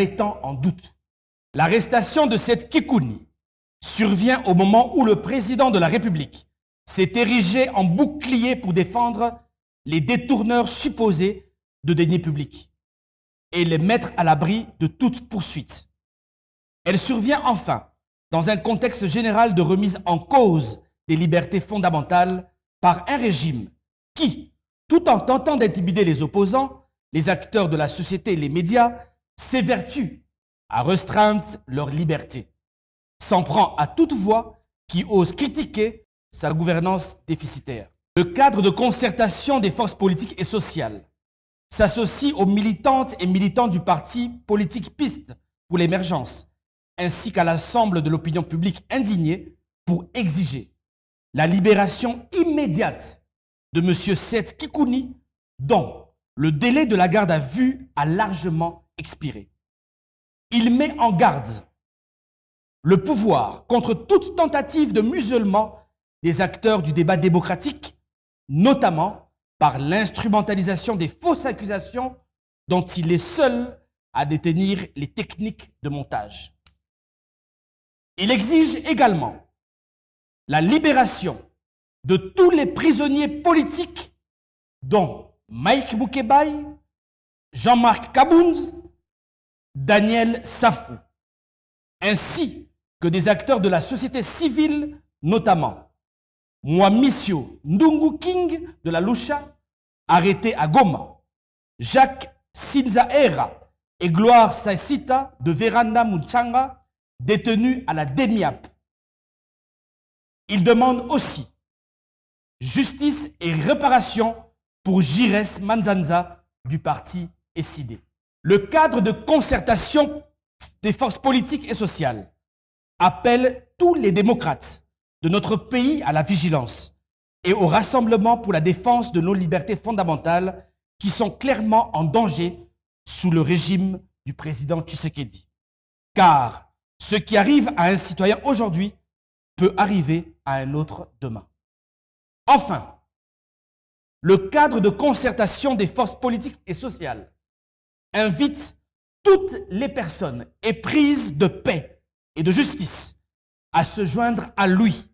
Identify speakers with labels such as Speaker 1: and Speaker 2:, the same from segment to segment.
Speaker 1: mettant en doute. L'arrestation de cette Kikouni survient au moment où le président de la République s'est érigé en bouclier pour défendre les détourneurs supposés de deniers publics et les mettre à l'abri de toute poursuite. Elle survient enfin dans un contexte général de remise en cause des libertés fondamentales par un régime qui, tout en tentant d'intimider les opposants, les acteurs de la société et les médias, s'évertue à restreindre leur liberté, s'en prend à toute voix qui ose critiquer sa gouvernance déficitaire. Le cadre de concertation des forces politiques et sociales s'associe aux militantes et militants du parti politique Piste pour l'émergence, ainsi qu'à l'ensemble de l'opinion publique indignée pour exiger la libération immédiate de M. Seth Kikouni, dont le délai de la garde à vue a largement expiré. Il met en garde le pouvoir contre toute tentative de muselement des acteurs du débat démocratique, notamment par l'instrumentalisation des fausses accusations dont il est seul à détenir les techniques de montage. Il exige également la libération de tous les prisonniers politiques dont Mike Boukebaye, Jean-Marc Kabounz, Daniel Safou, ainsi que des acteurs de la société civile, notamment Mwamisio Ndungu King de la Lucha, arrêté à Goma, Jacques Sinzaera et Gloire Saisita de Veranda Munchanga, détenus à la DEMIAP. Il demande aussi justice et réparation pour Jires Manzanza du parti SID. Le cadre de concertation des forces politiques et sociales appelle tous les démocrates de notre pays à la vigilance et au rassemblement pour la défense de nos libertés fondamentales qui sont clairement en danger sous le régime du président Tshisekedi. Car ce qui arrive à un citoyen aujourd'hui peut arriver à un autre demain. Enfin, le cadre de concertation des forces politiques et sociales invite toutes les personnes éprises de paix et de justice à se joindre à lui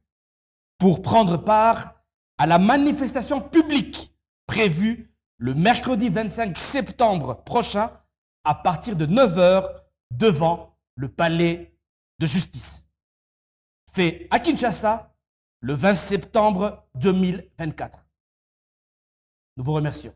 Speaker 1: pour prendre part à la manifestation publique prévue le mercredi 25 septembre prochain à partir de 9 h devant le palais de justice. Fait à Kinshasa le 20 septembre 2024. Nous vous remercions.